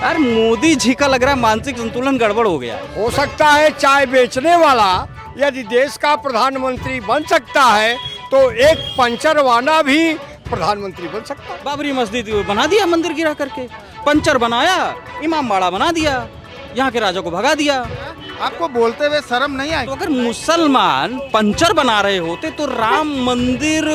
यार मोदी जी का लग रहा है मानसिक संतुलन गड़बड़ हो गया। हो सकता है चाय बेचने वाला यदि देश का प्रधानमंत्री बन सकता है तो एक पंचर वाला भी प्रधानमंत्री बन सकता है। बाबरी मस्जिद बना दिया मंदिर गिरा करके, पंचर बनाया, इमाम बाड़ा बना दिया, यहाँ के राजा को भगा दिया। आपको बोलते हुए शर्म नहीं आई? तो अगर मुसलमान पंचर बना रहे होते तो राम मंदिर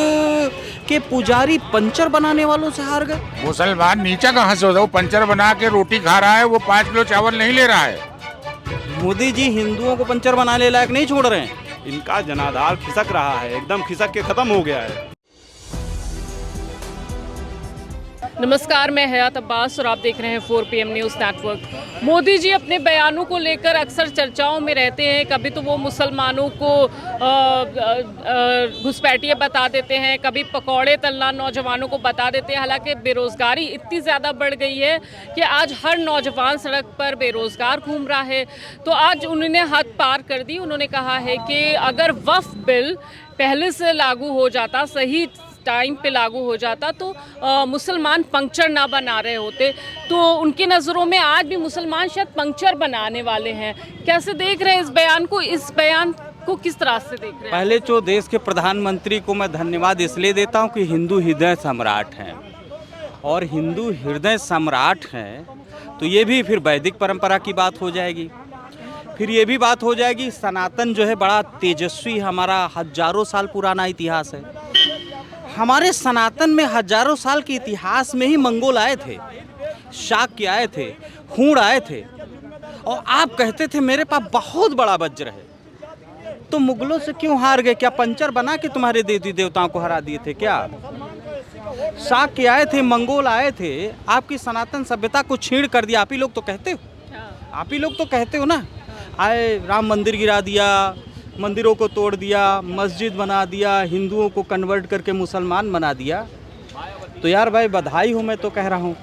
के पुजारी पंचर बनाने वालों से हार गए। मुसलमान नीचा कहाँ से होता है? वो पंचर बना के रोटी खा रहा है, वो 5 किलो चावल नहीं ले रहा है। मोदी जी हिंदुओं को पंचर बनाने लायक नहीं छोड़ रहे हैं। इनका जनाधार खिसक रहा है, एकदम खिसक के खत्म हो गया है। नमस्कार, मैं हयात अब्बास और आप देख रहे हैं 4 PM news network. Modi ji अपने बयानों को लेकर अक्सर चर्चाओं में रहते हैं। कभी तो वो मुसलमानों को घुसपैठिए बता देते हैं, कभी पकौड़े तलना नौजवानों को बता देते हैं। हालांकि बेरोज़गारी इतनी ज़्यादा बढ़ गई है कि आज हर नौजवान सड़क पर बेरोज़गार घूम रहा है। तो आज उन्होंने हद पार कर दी। उन्होंने कहा है कि अगर वक्फ बिल पहले से लागू हो जाता, सही टाइम पे लागू हो जाता तो मुसलमान पंक्चर ना बना रहे होते। तो उनकी नज़रों में आज भी मुसलमान शायद पंक्चर बनाने वाले हैं। कैसे देख रहे हैं इस बयान को? इस बयान को किस तरह से देख रहे हैं? पहले जो देश के प्रधानमंत्री को मैं धन्यवाद इसलिए देता हूं कि हिंदू हृदय सम्राट हैं, और हिंदू हृदय सम्राट हैं तो ये भी फिर वैदिक परंपरा की बात हो जाएगी। फिर ये भी बात हो जाएगी, सनातन जो है बड़ा तेजस्वी, हमारा हजारों साल पुराना इतिहास है। हमारे सनातन में हजारों साल के इतिहास में ही मंगोल आए थे, शाक्य आए थे, हूण आए थे, और आप कहते थे मेरे पास बहुत बड़ा वज्र है। तो मुगलों से क्यों हार गए? क्या पंचर बना के तुम्हारे देवी देवताओं को हरा दिए थे क्या? शाक्य आए थे, मंगोल आए थे, आपकी सनातन सभ्यता को छीण कर दिया। आप ही लोग तो कहते हो, आप ही लोग तो कहते हो ना, आए राम मंदिर गिरा दिया, मंदिरों को तोड़ दिया, मस्जिद बना दिया, हिंदुओं को कन्वर्ट करके मुसलमान बना दिया। तो यार भाई बधाई हो, मैं तो कह रहा हूँ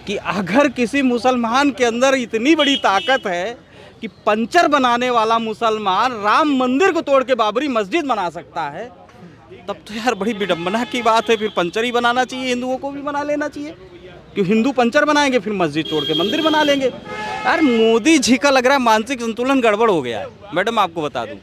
कि अगर किसी मुसलमान के अंदर इतनी बड़ी ताकत है कि पंचर बनाने वाला मुसलमान राम मंदिर को तोड़ के बाबरी मस्जिद बना सकता है, तब तो यार बड़ी विडम्बना की बात है। फिर पंचर ही बनाना चाहिए, हिंदुओं को भी बना लेना चाहिए। क्यों हिंदू पंचर बनाएंगे फिर मस्जिद तोड़ के मंदिर बना लेंगे। यार मोदी जी का लग रहा है मानसिक संतुलन गड़बड़ हो गया है। मैडम आपको बता दूं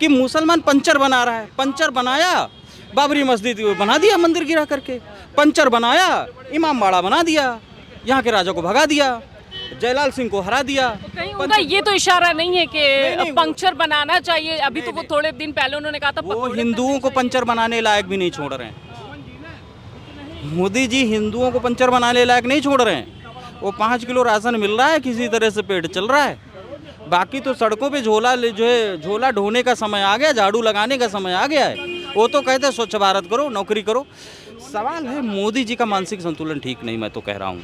कि मुसलमान पंचर बना रहा है, पंचर बनाया, बाबरी मस्जिद बना दिया मंदिर गिरा करके, पंचर बनाया, इमाम बाड़ा बना दिया, यहाँ के राजा को भगा दिया, जयलाल सिंह को हरा दिया। कहीं उनका ये तो इशारा नहीं है कि पंक्चर बनाना चाहिए? अभी तो वो थोड़े दिन पहले उन्होंने कहा था वो हिंदुओं को पंचर बनाने लायक भी नहीं छोड़ रहे हैं। मोदी जी हिंदुओं को पंचर बनाने लायक नहीं छोड़ रहे हैं। वो 5 किलो राशन मिल रहा है, किसी तरह से पेट चल रहा है। बाकी तो सड़कों पे झोला जो है, झोला ढोने का समय आ गया, झाड़ू लगाने का समय आ गया है। वो तो कहते हैं स्वच्छ भारत करो, नौकरी करो। सवाल है मोदी जी का मानसिक संतुलन ठीक नहीं, मैं तो कह रहा हूँ।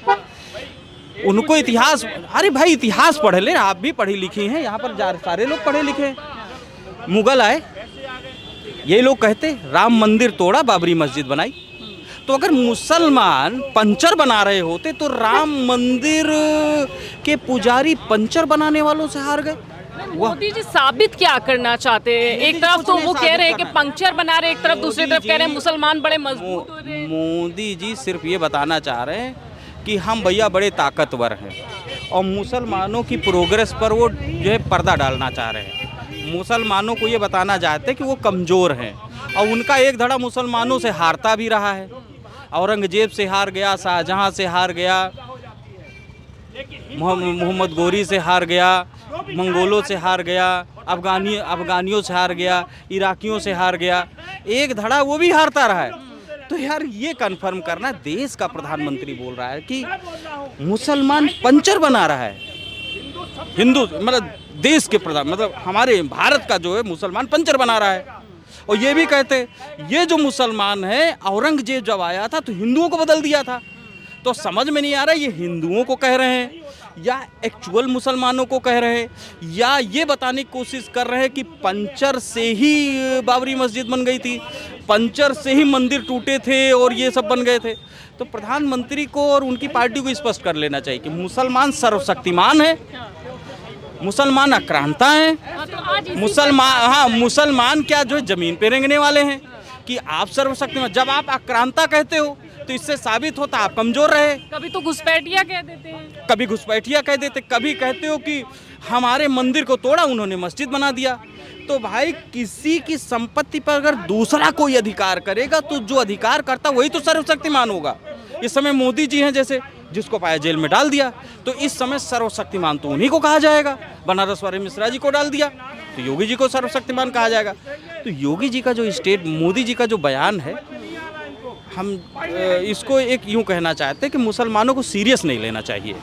उनको इतिहास, अरे भाई इतिहास पढ़ ले, आप भी पढ़ी लिखी हैं, यहाँ पर सारे लोग पढ़े लिखे हैं। मुगल आए, ये लोग कहते राम मंदिर तोड़ा, बाबरी मस्जिद बनाई। तो अगर मुसलमान पंचर बना रहे होते तो राम मंदिर के पुजारी पंचर बनाने वालों से हार गए। मोदी जी साबित क्या करना चाहते हैं? एक तरफ तो वो कह रहे हैं कि पंक्चर बना रहे, एक तरफ दूसरी तरफ कह रहे हैं मुसलमान बड़े मजबूत हो रहे हैं। मोदी जी सिर्फ ये बताना चाह रहे हैं कि हम भैया बड़े ताकतवर हैं, और मुसलमानों की प्रोग्रेस पर वो जो है पर्दा डालना चाह रहे हैं। मुसलमानों को ये बताना चाहते हैं कि वो कमज़ोर हैं, और उनका एक धड़ा मुसलमानों से हारता भी रहा है। औरंगजेब से हार गया, शाहजहां से हार गया, मोहम्मद गोरी से हार गया, मंगोलों से हार गया, अफगानियों से हार गया, इराकियों से हार गया, एक धड़ा वो भी हारता रहा है। तो यार ये कन्फर्म करना, देश का प्रधानमंत्री बोल रहा है कि मुसलमान पंचर बना रहा है। हिंदू मतलब देश के प्रधान, मतलब हमारे भारत का जो है मुसलमान पंचर बना रहा है। और ये भी कहते ये जो मुसलमान है, औरंगजेब जब आया था तो हिंदुओं को बदल दिया था। तो समझ में नहीं आ रहा ये हिंदुओं को कह रहे हैं या एक्चुअल मुसलमानों को कह रहे हैं, या ये बताने की कोशिश कर रहे हैं कि पंचर से ही बाबरी मस्जिद बन गई थी, पंचर से ही मंदिर टूटे थे और ये सब बन गए थे। तो प्रधानमंत्री को और उनकी पार्टी को स्पष्ट कर लेना चाहिए कि मुसलमान सर्वशक्तिमान है, मुसलमान आक्रांता हैं, मुसलमान क्या जो जमीन पे रेंगने वाले हैं कि आप सर्वशक्तिमान। जब आप आक्रांता कहते हो तो इससे साबित होता आप कमजोर रहे। कभी तो घुसपैठिया कह देते हैं। कभी घुसपैठिया कह देते, कभी कहते हो कि हमारे मंदिर को तोड़ा उन्होंने मस्जिद बना दिया। तो भाई किसी की संपत्ति पर अगर दूसरा कोई अधिकार करेगा तो जो अधिकार करता वही तो सर्वशक्तिमान होगा। इस समय मोदी जी हैं जैसे, जिसको पाया जेल में डाल दिया, तो इस समय सर्वशक्तिमान तो उन्हीं को कहा जाएगा। बनारस वाले मिश्रा जी को डाल दिया तो योगी जी को सर्वशक्तिमान कहा जाएगा। तो योगी जी का जो मोदी जी का जो बयान है, हम इसको एक यूं कहना चाहते हैं कि मुसलमानों को सीरियस नहीं लेना चाहिए।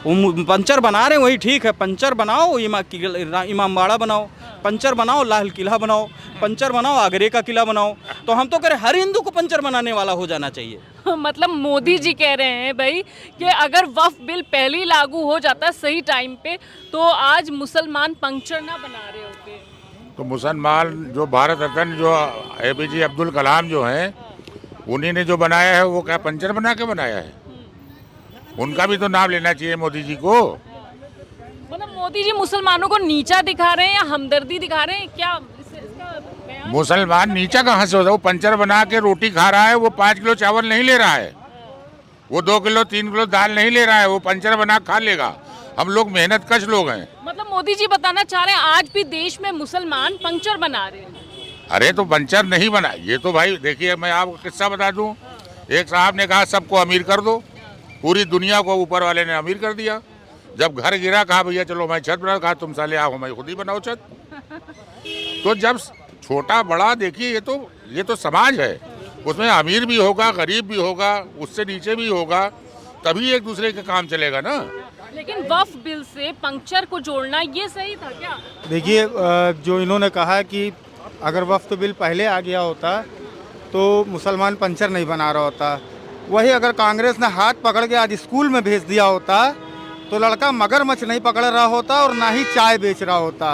वो पंचर बना रहे हैं वही ठीक है, पंचर बनाओ, इमामबाड़ा बनाओ, पंचर बनाओ, लाल किला बनाओ, पंचर बनाओ, आगरे का किला बनाओ। तो हम तो कह रहे हर हिंदू को पंचर बनाने वाला हो जाना चाहिए। मतलब मोदी जी कह रहे हैं भाई कि अगर वक्फ बिल पहले ही लागू हो जाता सही टाइम पे तो आज मुसलमान पंक्चर ना बना रहे होते। तो मुसलमान जो भारत रत्न जो APJ अब्दुल कलाम जो हैं, उन्हीं ने जो बनाया है वो क्या पंचर बना के बनाया है? उनका भी तो नाम लेना चाहिए मोदी जी को। मतलब मोदी जी मुसलमानों को नीचा दिखा रहे हैं या हमदर्दी दिखा रहे हैं क्या? इसका बयान मुसलमान नीचा कहाँ से होता है? वो पंचर बना के रोटी खा रहा है, वो 5 किलो चावल नहीं ले रहा है, वो 2 किलो 3 किलो दाल नहीं ले रहा है, वो पंचर बना खा लेगा। हम लोग मेहनत कश लोग हैं। मतलब मोदी जी बताना चाह रहे हैं आज भी देश में मुसलमान पंक्चर बना रहे हैं। अरे तो पंचर नहीं बना, ये तो भाई देखिए मैं आपको किस्सा बता दूं। एक साहब ने कहा सबको अमीर कर दो, पूरी दुनिया को ऊपर वाले ने अमीर कर दिया। जब घर गिरा कहा भैया चलो मैं छत बना, कहा तुम साले आओ मैं खुद ही बनाओ छत। तो जब छोटा बड़ा देखिए ये तो समाज है, उसमें अमीर भी होगा, गरीब भी होगा, उससे नीचे भी होगा, तभी एक दूसरे का काम चलेगा ना। लेकिन वक्फ बिल से पंक्चर को जोड़ना ये सही था क्या? देखिए जो इन्होंने कहा कि अगर वक्फ बिल पहले आ गया होता तो मुसलमान पंचर नहीं बना रहा होता, वही अगर कांग्रेस ने हाथ पकड़ के आज स्कूल में भेज दिया होता तो लड़का मगरमच्छ नहीं पकड़ रहा होता और ना ही चाय बेच रहा होता।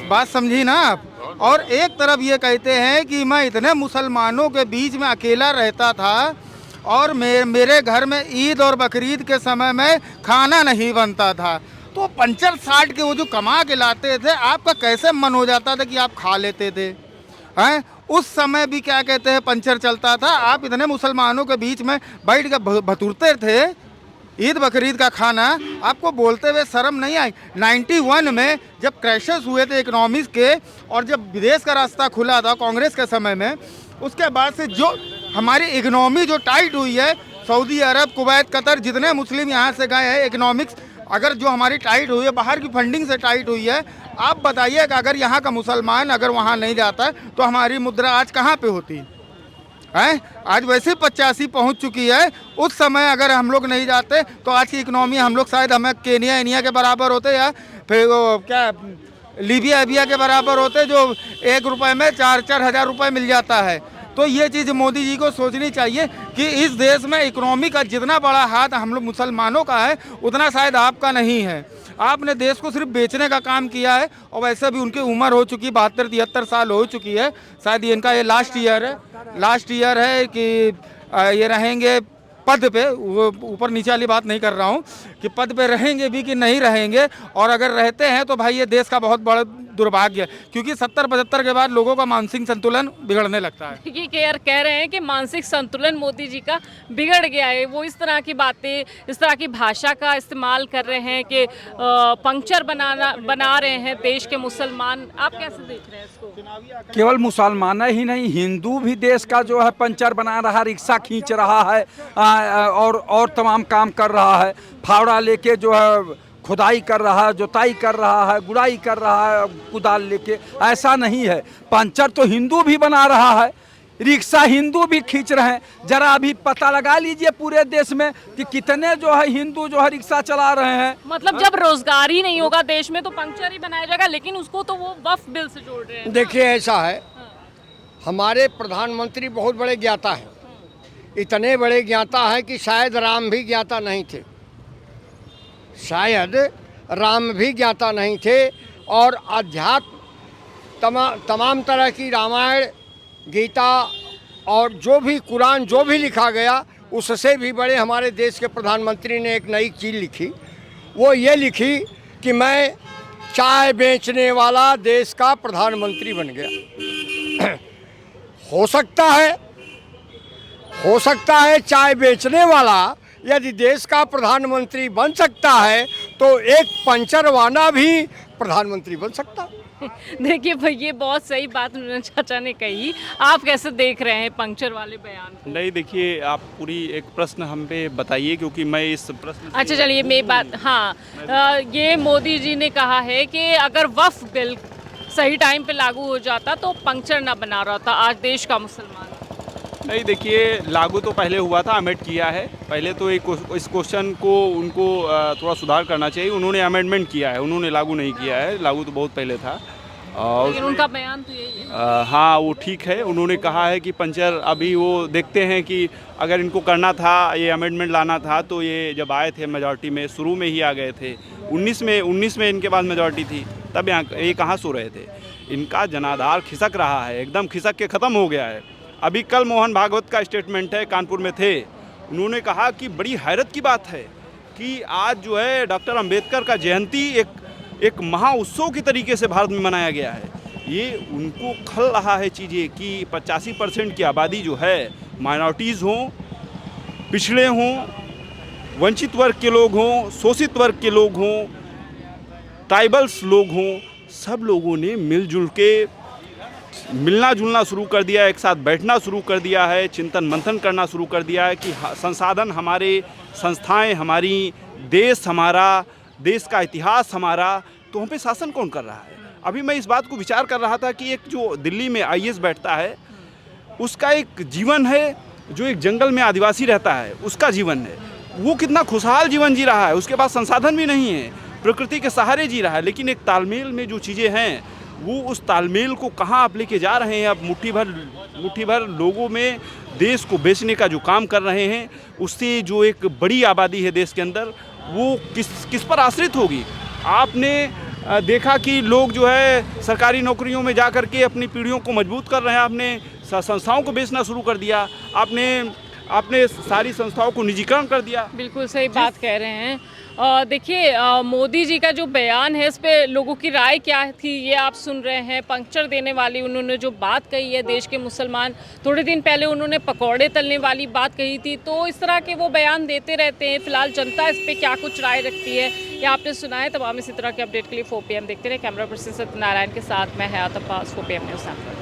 बात समझी ना आप? और एक तरफ ये कहते हैं कि मैं इतने मुसलमानों के बीच में अकेला रहता था और मेरे घर में ईद और बकरीद के समय में खाना नहीं बनता था, तो पंचर साट के वो जो कमा के लाते थे आपका कैसे मन हो जाता था कि आप खा लेते थे हैं? उस समय भी क्या कहते हैं पंचर चलता था, आप इतने मुसलमानों के बीच में बैठ के भतूरते थे ईद बकरीद का खाना, आपको बोलते हुए शर्म नहीं आई? 91 में जब क्रैशेस हुए थे इकोनॉमिक्स के और जब विदेश का रास्ता खुला था कांग्रेस के समय में, उसके बाद से जो हमारी इकोनॉमी जो टाइट हुई है, सऊदी अरब, कुवैत, कतर, जितने मुस्लिम यहाँ से गए हैं, इकोनॉमिक्स अगर जो हमारी टाइट हुई है, बाहर की फंडिंग से टाइट हुई है, आप बताइए कि अगर यहाँ का मुसलमान अगर वहाँ नहीं जाता तो हमारी मुद्रा आज कहाँ पे होती है? आज वैसे 85 पहुँच चुकी है। उस समय अगर हम लोग नहीं जाते तो आज की इकोनॉमी हम लोग शायद हमें केनिया इंडिया के बराबर होते या फिर वो क्या लीबिया के बराबर होते, जो 1 रुपये में 4-4 हज़ार रुपये मिल जाता है। तो ये चीज़ मोदी जी को सोचनी चाहिए कि इस देश में इकोनॉमी का जितना बड़ा हाथ हम लोग मुसलमानों का है उतना शायद आपका नहीं है। आपने देश को सिर्फ बेचने का काम किया है और वैसे भी उनकी उम्र हो चुकी 72-73 साल हो चुकी है। शायद इनका ये लास्ट ईयर है कि ये रहेंगे पद पे। वो ऊपर नीचे वाली बात नहीं कर रहा हूँ कि पद पे रहेंगे भी कि नहीं रहेंगे, और अगर रहते हैं तो भाई ये देश का बहुत बड़ा दुर्भाग्य है, क्योंकि 70-75 के बाद लोगों का मानसिक संतुलन बिगड़ने लगता है। ये कह रहे हैं कि मानसिक संतुलन मोदी जी का बिगड़ गया है। वो इस तरह की बातें, इस तरह की भाषा का इस्तेमाल कर रहे हैं कि पंक्चर बना रहे हैं देश के मुसलमान। आप कैसे देख रहे हैं इसको? केवल मुसलमान ही नहीं, हिंदू भी देश का जो है पंचर बना रहा है, रिक्शा खींच रहा है और तमाम काम कर रहा है, फावड़ा लेके जो है खुदाई कर रहा है, जुताई कर रहा है, गुड़ाई कर रहा है कुदाल लेके। ऐसा नहीं है, पंचर तो हिंदू भी बना रहा है, रिक्शा हिंदू भी खींच रहे हैं। जरा अभी पता लगा लीजिए पूरे देश में कि कितने जो है हिंदू जो है रिक्शा चला रहे हैं। मतलब जब रोजगार ही नहीं होगा देश में तो पंक्चर ही बनाया जाएगा, लेकिन उसको तो वो वक्फ बिल से जोड़ रहे हैं। देखिए ऐसा है, हमारे प्रधानमंत्री बहुत बड़े ज्ञाता हैं, इतने बड़े ज्ञाता हैं कि शायद राम भी ज्ञाता नहीं थे, शायद राम भी ज्ञाता नहीं थे। और अध्यात्म तमाम तरह की रामायण, गीता और जो भी कुरान जो भी लिखा गया, उससे भी बड़े हमारे देश के प्रधानमंत्री ने एक नई चीज़ लिखी। वो ये लिखी कि मैं चाय बेचने वाला देश का प्रधानमंत्री बन गया। हो हो सकता है चाय बेचने वाला यदि देश का प्रधानमंत्री बन सकता है तो एक पंचर वाला भी प्रधानमंत्री बन सकता है। देखिए भाई, ये बहुत सही बात उन्होंने चाचा ने कही। आप कैसे देख रहे हैं पंक्चर वाले बयान को? नहीं, देखिए आप पूरी एक प्रश्न हम पे बताइए, क्योंकि मैं इस प्रश्न से- अच्छा चलिए, मेरी बात, हाँ, ये मोदी जी ने कहा है कि अगर वक्फ बिल सही टाइम पे लागू हो जाता तो पंक्चर ना बना रहा था आज देश का मुसलमान। नहीं, देखिए लागू तो पहले हुआ था, अमेंड किया है। पहले तो इस क्वेश्चन को उनको थोड़ा सुधार करना चाहिए। उन्होंने अमेंडमेंट किया है, उन्होंने लागू नहीं किया है। लागू तो बहुत पहले था। लेकिन उनका बयान तो यही है। हाँ, वो ठीक है। उन्होंने कहा है कि पंचर अभी वो देखते हैं कि अगर इनको करना था, ये अमेंडमेंट लाना था, तो ये जब आए थे मेजॉरिटी में, शुरू में ही आ गए थे। 19 में इनके पास मेजॉरिटी थी, तब यहाँ ये कहाँ सो रहे थे। इनका जनाधार खिसक रहा है, एकदम खिसक के ख़त्म हो गया है। अभी कल मोहन भागवत का स्टेटमेंट है, कानपुर में थे, उन्होंने कहा कि बड़ी हैरत की बात है कि आज जो है डॉक्टर अंबेडकर का जयंती एक महा-उत्सव की तरीके से भारत में मनाया गया है। ये उनको खल रहा है चीज़ें कि 85% की आबादी जो है, माइनॉरिटीज़ हों, पिछड़े हों, वंचित वर्ग के लोग हों, शोषित वर्ग के लोग हों, ट्राइबल्स लोग हों, सब लोगों ने मिलजुल के मिलना जुलना शुरू कर दिया है, एक साथ बैठना शुरू कर दिया है, चिंतन मंथन करना शुरू कर दिया है कि संसाधन हमारे, संस्थाएं हमारी, देश हमारा, देश का इतिहास हमारा, तो हम पे शासन कौन कर रहा है। अभी मैं इस बात को विचार कर रहा था कि एक जो दिल्ली में IAS बैठता है, उसका एक जीवन है, जो एक जंगल में आदिवासी रहता है उसका जीवन है। वो कितना खुशहाल जीवन जी रहा है, उसके पास संसाधन भी नहीं है, प्रकृति के सहारे जी रहा है, लेकिन एक तालमेल में जो चीज़ें हैं, वो उस तालमेल को कहाँ आप लेके जा रहे हैं। अब मुट्ठी भर लोगों में देश को बेचने का जो काम कर रहे हैं, उससे जो एक बड़ी आबादी है देश के अंदर, वो किस पर आश्रित होगी। आपने देखा कि लोग जो है सरकारी नौकरियों में जा कर के अपनी पीढ़ियों को मजबूत कर रहे हैं। आपने संस्थाओं को बेचना शुरू कर दिया, आपने सारी संस्थाओं को निजीकरण कर दिया। बिल्कुल सही बात कह रहे हैं। देखिए, मोदी जी का जो बयान है, इस पे लोगों की राय क्या थी ये आप सुन रहे हैं। पंक्चर देने वाली उन्होंने जो बात कही है देश के मुसलमान, थोड़े दिन पहले उन्होंने पकौड़े तलने वाली बात कही थी। तो इस तरह के वो बयान देते रहते हैं। फिलहाल जनता इस पे क्या कुछ राय रखती है ये आपने सुना है। तमाम इसी तरह के अपडेट के लिए 4 PM देखते रहे। कैमरा पर्सन सत्यनारायण के साथ मैं हयात अब्बास, 4 PM न्यूज़ नेटवर्क।